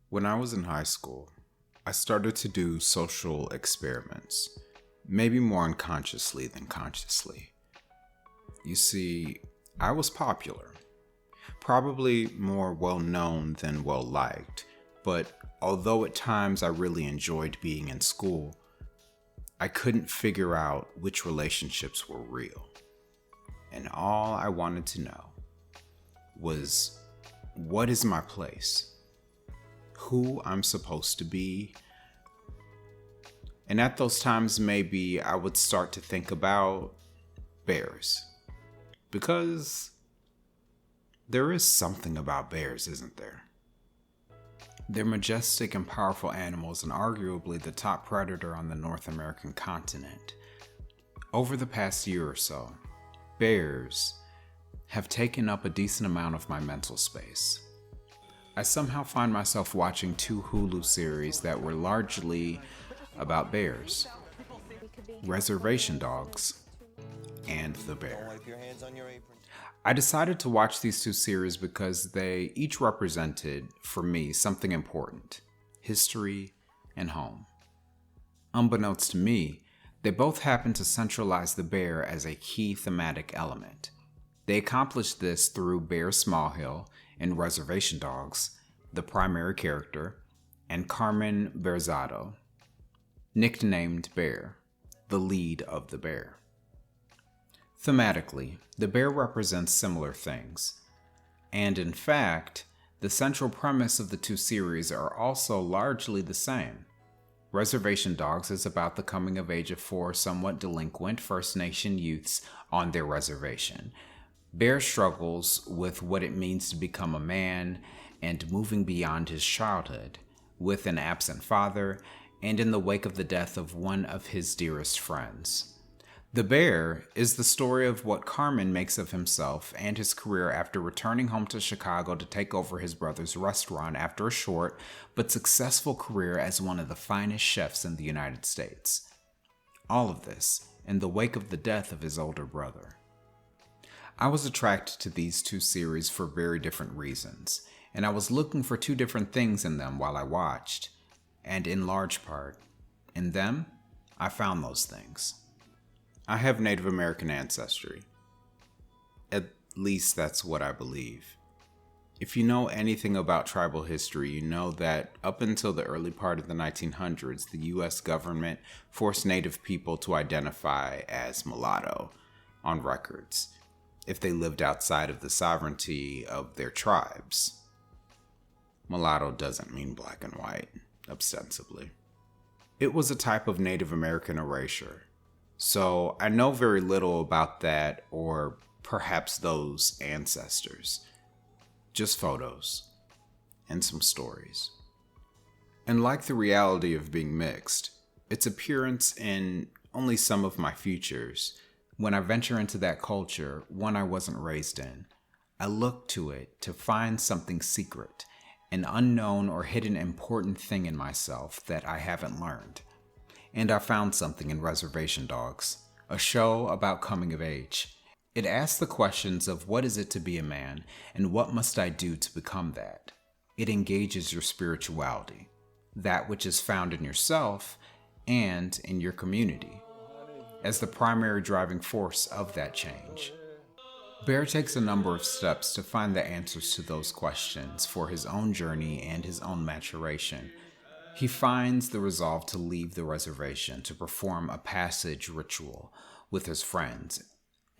When I was in high school, I started to do social experiments, maybe more unconsciously than consciously. You see, I was popular, probably more well known than well liked, but although at times I really enjoyed being in school, I couldn't figure out which relationships were real. And all I wanted to know was, what is my place? Who I'm supposed to be? And at those times, maybe I would start to think about bears. Because there is something about bears, isn't there? They're majestic and powerful animals and arguably the top predator on the North American continent. Over the past year or so, bears have taken up a decent amount of my mental space. I somehow find myself watching two Hulu series that were largely about bears: Reservation Dogs and The Bear. I decided to watch these two series because they each represented, for me, something important: history and home. Unbeknownst to me, they both happen to centralize the bear as a key thematic element. They accomplished this through Bear Smallhill in Reservation Dogs, the primary character, and Carmen Berzatto, nicknamed Bear, the lead of the bear. Thematically, the bear represents similar things, and in fact, the central premise of the two series are also largely the same. Reservation Dogs is about the coming of age of four somewhat delinquent First Nation youths on their reservation. Bear struggles with what it means to become a man and moving beyond his childhood, with an absent father, and in the wake of the death of one of his dearest friends. The Bear is the story of what Carmen makes of himself and his career after returning home to Chicago to take over his brother's restaurant after a short but successful career as one of the finest chefs in the United States. All of this in the wake of the death of his older brother. I was attracted to these two series for very different reasons, and I was looking for two different things in them while I watched, and in large part, in them, I found those things. I have Native American ancestry. At least that's what I believe. If you know anything about tribal history, you know that up until the early part of the 1900s, the U.S. government forced Native people to identify as mulatto on records if they lived outside of the sovereignty of their tribes. Mulatto doesn't mean black and white, ostensibly. It was a type of Native American erasure. So I know very little about that or perhaps those ancestors. Just photos and some stories. And like the reality of being mixed, its appearance in only some of my features, when I venture into that culture, one I wasn't raised in, I look to it to find something secret, an unknown or hidden important thing in myself that I haven't learned. And I found something in Reservation Dogs, a show about coming of age. It asks the questions of what is it to be a man and what must I do to become that. It engages your spirituality, that which is found in yourself and in your community, as the primary driving force of that change. Bear takes a number of steps to find the answers to those questions for his own journey and his own maturation. He finds the resolve to leave the reservation to perform a passage ritual with his friends,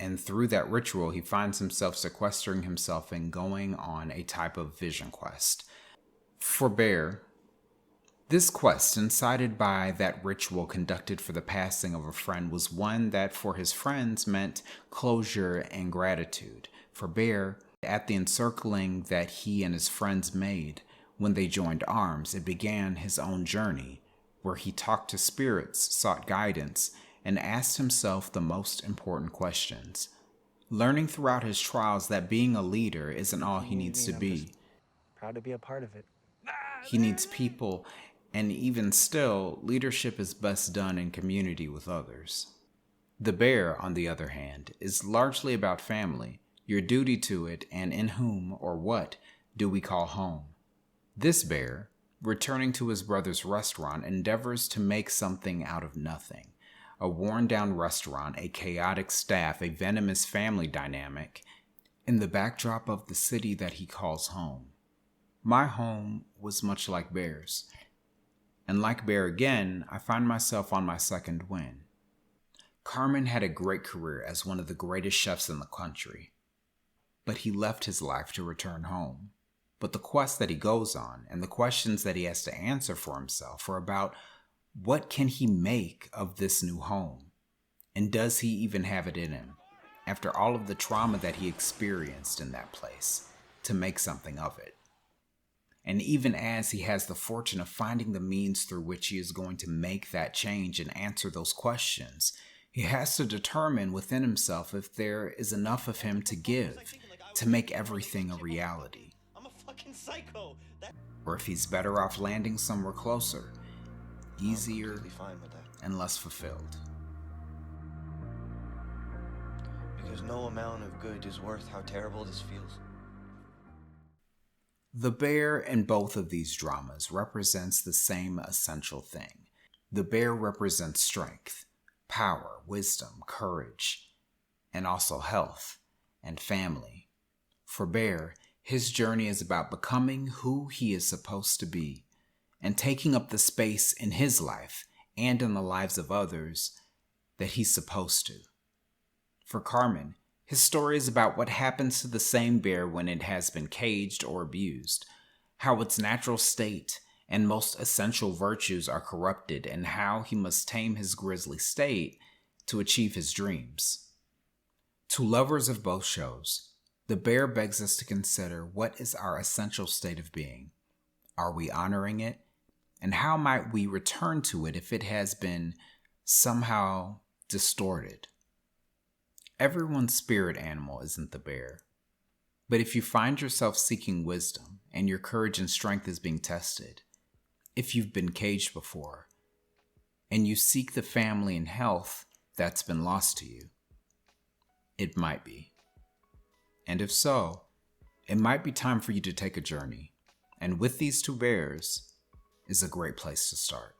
and through that ritual he finds himself sequestering himself and going on a type of vision quest. For Bear, this quest, incited by that ritual conducted for the passing of a friend, was one that for his friends meant closure and gratitude. For Bear, at the encircling that he and his friends made when they joined arms, it began his own journey, where he talked to spirits, sought guidance, and asked himself the most important questions, learning throughout his trials that being a leader isn't all he needs to be. Proud to be a part of it. He needs people, and even still, leadership is best done in community with others. The Bear, on the other hand, is largely about family, your duty to it, and in whom or what do we call home. This bear, returning to his brother's restaurant, endeavors to make something out of nothing. A worn-down restaurant, a chaotic staff, a venomous family dynamic, in the backdrop of the city that he calls home. My home was much like Bear's. And like Bear again, I find myself on my second win. Carmen had a great career as one of the greatest chefs in the country. But he left his life to return home. But the quest that he goes on and the questions that he has to answer for himself are about what can he make of this new home? And does he even have it in him, after all of the trauma that he experienced in that place, to make something of it? And even as he has the fortune of finding the means through which he is going to make that change and answer those questions, he has to determine within himself if there is enough of him to give to make everything a reality. Or if he's better off landing somewhere closer, easier, and less fulfilled. Because no amount of good is worth how terrible this feels. The bear in both of these dramas represents the same essential thing. The bear represents strength, power, wisdom, courage, and also health and family. For Bear, his journey is about becoming who he is supposed to be and taking up the space in his life and in the lives of others that he's supposed to. For Carmen, his story is about what happens to the same bear when it has been caged or abused, how its natural state and most essential virtues are corrupted, and how he must tame his grisly state to achieve his dreams. To lovers of both shows, The Bear begs us to consider what is our essential state of being. Are we honoring it? And how might we return to it if it has been somehow distorted? Everyone's spirit animal isn't the bear. But if you find yourself seeking wisdom and your courage and strength is being tested, if you've been caged before, and you seek the family and health that's been lost to you, it might be. And if so, it might be time for you to take a journey. And with these two bears is a great place to start.